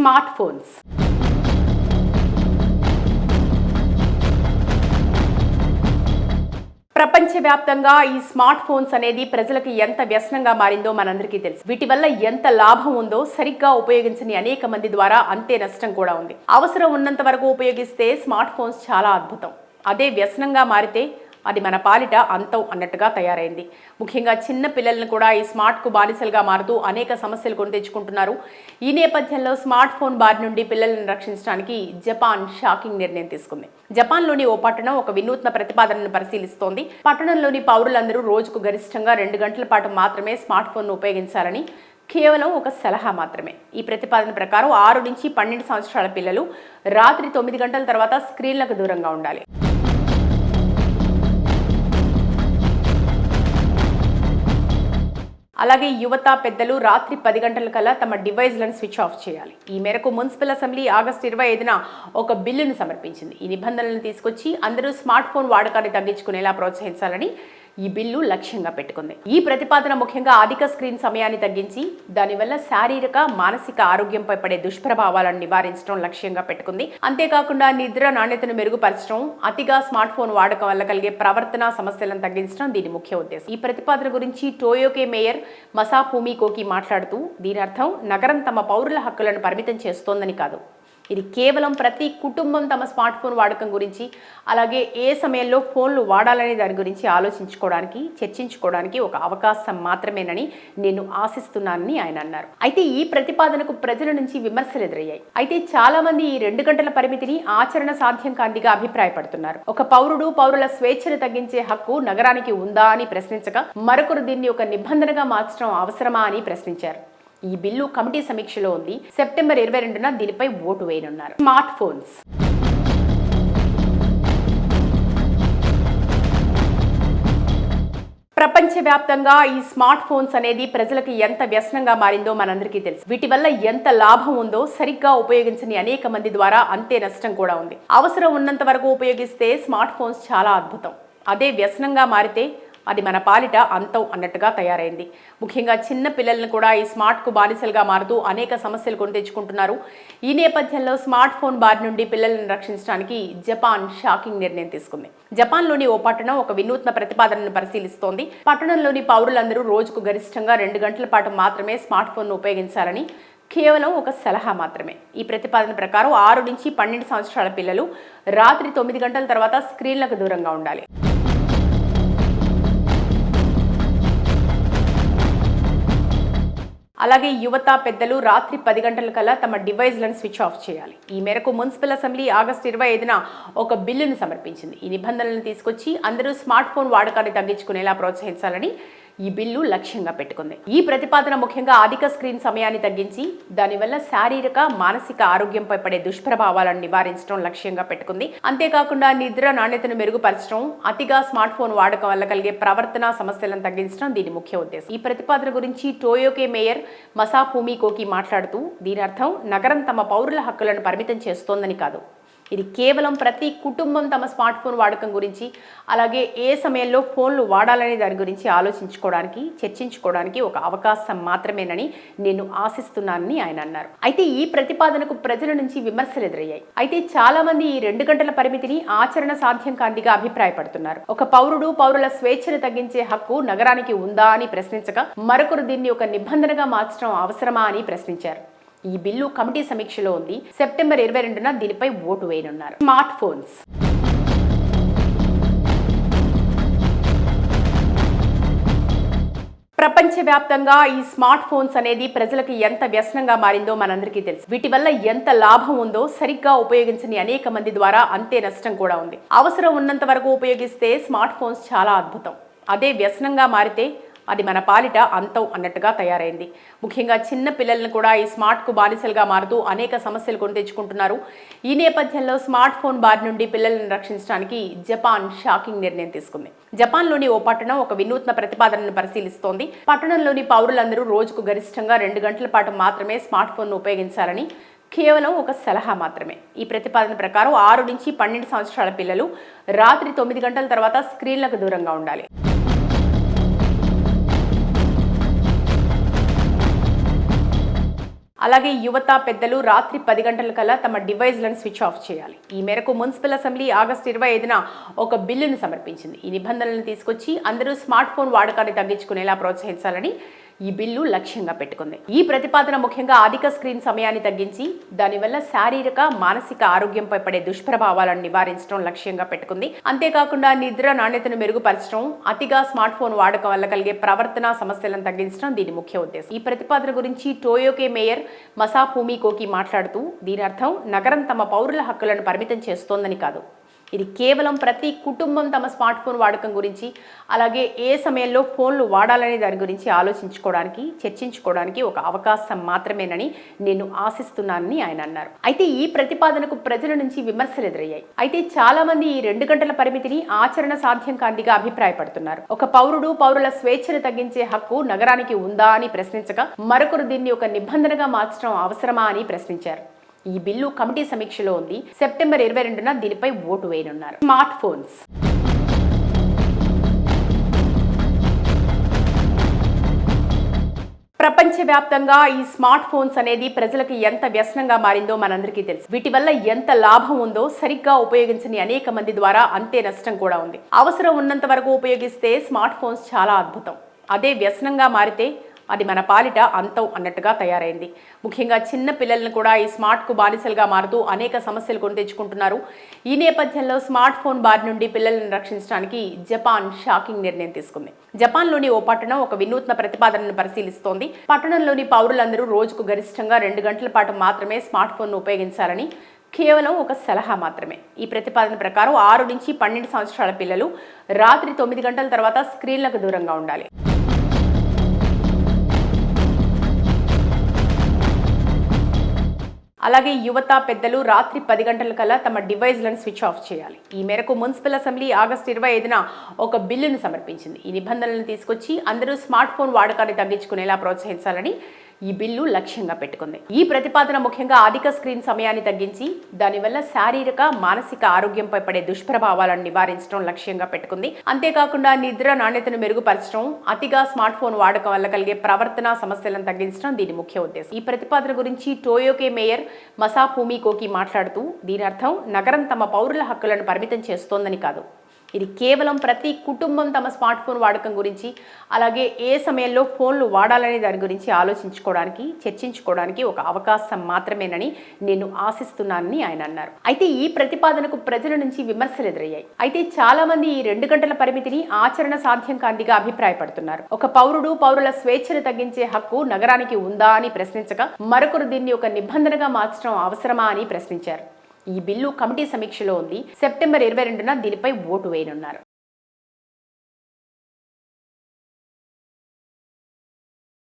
Smart phones. ప్రపంచవ్యాప్తంగా ఈ smart phones అనేది ప్రజలకు ఎంత వ్యసనంగా మారిందో మనందరికీ తెలుసు. వీటి వల్ల ఎంత లాభం ఉందో సరిగ్గా ఉపయోగించని అనేక మంది ద్వారా అంతే నష్టం కూడా ఉంది. అవసరం ఉన్నంత వరకు ఉపయోగిస్తే స్మార్ట్ ఫోన్స్ చాలా అద్భుతం. అదే వ్యసనంగా మారితే అది మన పాలిట అంతం అన్నట్టుగా తయారైంది. ముఖ్యంగా చిన్న పిల్లలను కూడా ఈ స్మార్ట్కు బానిసలుగా మారుతూ అనేక సమస్యలు కొని తెచ్చుకుంటున్నారు. ఈ నేపథ్యంలో స్మార్ట్ ఫోన్ బారి నుండి పిల్లలను రక్షించడానికి జపాన్ షాకింగ్ నిర్ణయం తీసుకుంది. జపాన్లోని ఓ పట్టణం ఒక వినూత్న ప్రతిపాదనను పరిశీలిస్తోంది. పట్టణంలోని పౌరులందరూ రోజుకు గరిష్టంగా 2 గంటల పాటు మాత్రమే స్మార్ట్ ఫోన్ను ఉపయోగించాలని, కేవలం ఒక సలహా మాత్రమే. ఈ ప్రతిపాదన ప్రకారం 6 నుంచి 12 సంవత్సరాల పిల్లలు రాత్రి 9 గంటల తర్వాత స్క్రీన్లకు దూరంగా ఉండాలి. అలాగే యువత, పెద్దలు రాత్రి 10 గంటల కల్లా తమ డివైజ్లను స్విచ్ ఆఫ్ చేయాలి. ఈ మేరకు మున్సిపల్ అసెంబ్లీ ఆగస్టు 25న ఒక బిల్లును సమర్పించింది. ఈ నిబంధనలను తీసుకొచ్చి అందరూ స్మార్ట్ ఫోన్ వాడకాన్ని తగ్గించుకునేలా ప్రోత్సహించాలని ఈ బిల్లు లక్ష్యంగా పెట్టుకుంది. ఈ ప్రతిపాదన ముఖ్యంగా అధిక స్క్రీన్ సమయాన్ని తగ్గించి దానివల్ల శారీరక, మానసిక ఆరోగ్యంపై పడే దుష్ప్రభావాలను నివారించడం లక్ష్యంగా పెట్టుకుంది. అంతేకాకుండా నిద్ర నాణ్యతను మెరుగుపరచడం, అతిగా స్మార్ట్ ఫోన్ వాడకం వల్ల కలిగే ప్రవర్తన సమస్యలను తగ్గించడం దీని ముఖ్య ఉద్దేశం. ఈ ప్రతిపాదన గురించి టోయోకే మేయర్ మసాఫూమి కోకి మాట్లాడుతూ, దీని అర్థం నగరం తమ పౌరుల హక్కులను పరిమితం చేస్తోందని కాదు. ఇది కేవలం ప్రతి కుటుంబం తమ స్మార్ట్ ఫోన్ వాడకం గురించి, అలాగే ఏ సమయంలో ఫోన్లు వాడాలనే దాని గురించి ఆలోచించుకోవడానికి, చర్చించుకోవడానికి ఒక అవకాశం మాత్రమేనని నేను ఆశిస్తున్నానని ఆయన అన్నారు. అయితే ఈ ప్రతిపాదనకు ప్రజల నుంచి విమర్శలు ఎదురయ్యాయి. అయితే చాలా మంది ఈ 2 గంటల పరిమితిని ఆచరణ సాధ్యం కానిదిగా అభిప్రాయపడుతున్నారు. ఒక పౌరుల స్వేచ్ఛను తగ్గించే హక్కు నగరానికి ఉందా అని ప్రశ్నించగా, మరొకరు దీన్ని ఒక నిబంధనగా మార్చడం అవసరమా అని ప్రశ్నించారు. ఈ బిల్లు కమిటీ సమీక్షలో ఉంది. సెప్టెంబర్ 22న దీనిపై ఓటు వేయనున్నారు. Smart phones. ప్రపంచవ్యాప్తంగా ఈ స్మార్ట్ ఫోన్స్ అనేది ప్రజలకు ఎంత వ్యసనంగా మారిందో మనందరికీ తెలుసు. వీటి వల్ల ఎంత లాభం ఉందో సరిగ్గా ఉపయోగించని అనేక మంది ద్వారా అంతే నష్టం కూడా ఉంది. అవసరం ఉన్నంత వరకు ఉపయోగిస్తే స్మార్ట్ ఫోన్స్ చాలా అద్భుతం. అదే వ్యసనంగా మారితే అది మన పాలిట అంతం అన్నట్టుగా తయారైంది. ముఖ్యంగా చిన్న పిల్లలను కూడా ఈ స్మార్ట్కు బానిసలుగా మారుతూ అనేక సమస్యలు కొని తెచ్చుకుంటున్నారు. ఈ నేపథ్యంలో స్మార్ట్ ఫోన్ బారి నుండి పిల్లలను రక్షించడానికి జపాన్ షాకింగ్ నిర్ణయం తీసుకుంది. జపాన్లోని ఓ పట్టణం ఒక వినూత్న ప్రతిపాదనను పరిశీలిస్తోంది. పట్టణంలోని పౌరులందరూ రోజుకు గరిష్టంగా 2 గంటల పాటు మాత్రమే స్మార్ట్ ఫోన్ను ఉపయోగించాలని, కేవలం ఒక సలహా మాత్రమే. ఈ ప్రతిపాదన ప్రకారం 6 నుంచి 12 సంవత్సరాల పిల్లలు రాత్రి 9 గంటల తర్వాత స్క్రీన్లకు దూరంగా ఉండాలి. అలాగే యువత, పెద్దలు రాత్రి 10 గంటల కల్లా తమ డివైజ్లను స్విచ్ ఆఫ్ చేయాలి. ఈ మేరకు మున్సిపల్ అసెంబ్లీ ఆగస్టు 25న ఒక బిల్లును సమర్పించింది. ఈ నిబంధనలను తీసుకొచ్చి అందరూ స్మార్ట్ ఫోన్ వాడకాన్ని తగ్గించుకునేలా ప్రోత్సహించాలని ఈ బిల్లు లక్ష్యంగా పెట్టుకుంది. ఈ ప్రతిపాదన ముఖ్యంగా అధిక స్క్రీన్ సమయాన్ని తగ్గించి దానివల్ల శారీరక, మానసిక ఆరోగ్యంపై పడే దుష్ప్రభావాలను నివారించడం లక్ష్యంగా పెట్టుకుంది. అంతేకాకుండా నిద్ర నాణ్యతను మెరుగుపరచడం, అతిగా స్మార్ట్ ఫోన్ వాడకం వల్ల కలిగే ప్రవర్తన సమస్యలను తగ్గించడం దీని ముఖ్య ఉద్దేశం. ఈ ప్రతిపాదన గురించి టోయోకే మేయర్ మసాఫూమి కోకి మాట్లాడుతూ, దీని అర్థం నగరం తమ పౌరుల హక్కులను పరిమితం చేస్తోందని కాదు. ఇది కేవలం ప్రతి కుటుంబం తమ స్మార్ట్ ఫోన్ వాడకం గురించి, అలాగే ఏ సమయంలో ఫోన్లు వాడాలనే దాని గురించి ఆలోచించుకోవడానికి, చర్చించుకోవడానికి ఒక అవకాశం మాత్రమేనని నేను ఆశిస్తున్నానని ఆయన అన్నారు. అయితే ఈ ప్రతిపాదనకు ప్రజల నుంచి విమర్శలు ఎదురయ్యాయి. అయితే చాలా మంది ఈ 2 గంటల పరిమితిని ఆచరణ సాధ్యం కానిదిగా అభిప్రాయపడుతున్నారు. ఒక పౌరుల స్వేచ్ఛను తగ్గించే హక్కు నగరానికి ఉందా అని ప్రశ్నించగా, మరొకరు దీన్ని ఒక నిబంధనగా మార్చడం అవసరమా అని ప్రశ్నించారు. ఈ బిల్లు కమిటీ సమీక్షలో ఉంది. సెప్టెంబర్ 22న దీనిపై ఓటు వేయనున్నారు. Smart phones. ప్రపంచవ్యాప్తంగా ఈ స్మార్ట్ ఫోన్స్ అనేది ప్రజలకు ఎంత వ్యసనంగా మారిందో మనందరికీ తెలుసు. వీటి వల్ల ఎంత లాభం ఉందో సరిగ్గా ఉపయోగించని అనేక మంది ద్వారా అంతే నష్టం కూడా ఉంది. అవసరం ఉన్నంత వరకు ఉపయోగిస్తే స్మార్ట్ ఫోన్స్ చాలా అద్భుతం. అదే వ్యసనంగా మారితే అది మన పాలిట అంతం అన్నట్టుగా తయారైంది. ముఖ్యంగా చిన్న పిల్లలను కూడా ఈ స్మార్ట్కు బానిసలుగా మారుతూ అనేక సమస్యలు కొని తెచ్చుకుంటున్నారు. ఈ నేపథ్యంలో స్మార్ట్ ఫోన్ బారి నుండి పిల్లలను రక్షించడానికి జపాన్ షాకింగ్ నిర్ణయం తీసుకుంది. జపాన్లోని ఓ పట్టణం ఒక వినూత్న ప్రతిపాదనను పరిశీలిస్తోంది. పట్టణంలోని పౌరులందరూ రోజుకు గరిష్టంగా 2 గంటల పాటు మాత్రమే స్మార్ట్ ఫోన్ను ఉపయోగించాలని, కేవలం ఒక సలహా మాత్రమే. ఈ ప్రతిపాదన ప్రకారం 6 నుంచి 12 సంవత్సరాల పిల్లలు రాత్రి 9 గంటల తర్వాత స్క్రీన్లకు దూరంగా ఉండాలి. అలాగే యువత పెద్దలు రాత్రి 10 గంటల కల్లా తమ డివైజ్లను స్విచ్ ఆఫ్ చేయాలి. ఈ మేరకు మున్సిపల్ అసెంబ్లీ ఆగస్టు 25న ఒక బిల్లును సమర్పించింది. ఈ నిబంధనలను తీసుకొచ్చి అందరూ స్మార్ట్ ఫోన్ వాడకాన్ని తగ్గించుకునేలా ప్రోత్సహించాలని ఈ బిల్లు లక్ష్యంగా పెట్టుకుంది. ఈ ప్రతిపాదన ముఖ్యంగా అధిక స్క్రీన్ సమయాన్ని తగ్గించి దానివల్ల శారీరక మానసిక ఆరోగ్యంపై పడే దుష్ప్రభావాలను నివారించడం లక్ష్యంగా పెట్టుకుంది. అంతేకాకుండా నిద్ర నాణ్యతను మెరుగుపరచడం, అతిగా స్మార్ట్ ఫోన్ వాడకం వల్ల కలిగే ప్రవర్తన సమస్యలను తగ్గించడం దీని ముఖ్య ఉద్దేశం. ఈ ప్రతిపాదన గురించి టోయోకే మేయర్ మసాఫూమి కోకి మాట్లాడుతూ, దీని అర్థం నగరం తమ పౌరుల హక్కులను పరిమితం చేస్తోందని కాదు, ఇది కేవలం ప్రతి కుటుంబం తమ స్మార్ట్ ఫోన్ వాడకం గురించి, అలాగే ఏ సమయంలో ఫోన్లు వాడాలనే దాని గురించి ఆలోచించుకోవడానికి, చర్చించుకోవడానికి ఒక అవకాశం మాత్రమేనని నేను ఆశిస్తున్నానని ఆయన అన్నారు. అయితే ఈ ప్రతిపాదనకు ప్రజల నుంచి విమర్శలు ఎదురయ్యాయి. అయితే చాలా మంది ఈ 2 గంటల పరిమితిని ఆచరణ సాధ్యం కానిదిగా అభిప్రాయపడుతున్నారు. ఒక పౌరుల స్వేచ్ఛను తగ్గించే హక్కు నగరానికి ఉందా అని ప్రశ్నించగా, మరొకరు దీన్ని ఒక నిబంధనగా మార్చడం అవసరమా అని ప్రశ్నించారు. ఈ బిల్లు కమిటీ సమీక్షలో ఉంది. సెప్టెంబర్ 22న దీనిపై ఓటు వేయనున్నారు. స్మార్ట్ ఫోన్స్ ప్రపంచవ్యాప్తంగా ఈ స్మార్ట్ ఫోన్స్ అనేది ప్రజలకు ఎంత వ్యసనంగా మారిందో మనందరికీ తెలుసు. వీటి వల్ల ఎంత లాభం ఉందో సరిగ్గా ఉపయోగించని అనేక మంది ద్వారా అంతే నష్టం కూడా ఉంది. అవసరం ఉన్నంత వరకు ఉపయోగిస్తే స్మార్ట్ ఫోన్స్ చాలా అద్భుతం. అదే వ్యసనంగా మారితే అది మన పాలిట అంతం అన్నట్టుగా తయారైంది. ముఖ్యంగా చిన్న పిల్లలను కూడా ఈ స్మార్ట్కు బానిసలుగా మారుతూ అనేక సమస్యలు కొని తెచ్చుకుంటున్నారు. ఈ నేపథ్యంలో స్మార్ట్ ఫోన్ బారి నుండి పిల్లలను రక్షించడానికి జపాన్ షాకింగ్ నిర్ణయం తీసుకుంది. జపాన్లోని ఓ పట్టణం ఒక వినూత్న ప్రతిపాదనను పరిశీలిస్తోంది. పట్టణంలోని పౌరులందరూ రోజుకు గరిష్టంగా 2 గంటల పాటు మాత్రమే స్మార్ట్ ఫోన్ను ఉపయోగించాలని, కేవలం ఒక సలహా మాత్రమే. ఈ ప్రతిపాదన ప్రకారం 6 నుంచి 12 సంవత్సరాల పిల్లలు రాత్రి 9 గంటల తర్వాత స్క్రీన్లకు దూరంగా ఉండాలి. అలాగే యువత పెద్దలు రాత్రి 10 గంటల కల్లా తమ డివైజ్లను స్విచ్ ఆఫ్ చేయాలి. ఈ మేరకు మున్సిపల్ అసెంబ్లీ ఆగస్టు 25న ఒక బిల్లును సమర్పించింది. ఈ నిబంధనలను తీసుకొచ్చి అందరూ స్మార్ట్ ఫోన్ వాడకాన్ని తగ్గించుకునేలా ప్రోత్సహించాలని ఈ బిల్లు లక్ష్యంగా పెట్టుకుంది. ఈ ప్రతిపాదన ముఖ్యంగా అధిక స్క్రీన్ సమయాన్ని తగ్గించి దానివల్ల శారీరక మానసిక ఆరోగ్యంపై పడే దుష్ప్రభావాలను నివారించడం లక్ష్యంగా పెట్టుకుంది. అంతేకాకుండా నిద్ర నాణ్యతను మెరుగుపరచడం, అతిగా స్మార్ట్ ఫోన్ వాడకం వల్ల కలిగే ప్రవర్తన సమస్యలను తగ్గించడం దీని ముఖ్య ఉద్దేశం. ఈ ప్రతిపాదన గురించి టోయోకే మేయర్ మసాఫూమి కోకి మాట్లాడుతూ, దీని అర్థం నగరం తమ పౌరుల హక్కులను పరిమితం చేస్తోందని కాదు, ఇది కేవలం ప్రతి కుటుంబం తమ స్మార్ట్ ఫోన్ వాడకం గురించి, అలాగే ఏ సమయంలో ఫోన్లు వాడాలనే దాని గురించి ఆలోచించుకోవడానికి, చర్చించుకోవడానికి ఒక అవకాశం మాత్రమేనని నేను ఆశిస్తున్నానని ఆయన అన్నారు. అయితే ఈ ప్రతిపాదనకు ప్రజల నుంచి విమర్శలు ఎదురయ్యాయి. అయితే చాలా మంది ఈ 2 గంటల పరిమితిని ఆచరణ సాధ్యం కానిదిగా అభిప్రాయపడుతున్నారు. ఒక పౌరుల స్వేచ్ఛను తగ్గించే హక్కు నగరానికి ఉందా అని ప్రశ్నించగా, మరొకరు దీన్ని ఒక నిబంధనగా మార్చడం అవసరమా అని ప్రశ్నించారు. ఈ బిల్లు కమిటీ సమీక్షలో ఉంది. సెప్టెంబర్ 22న దీనిపై ఓటు వేయనున్నారు.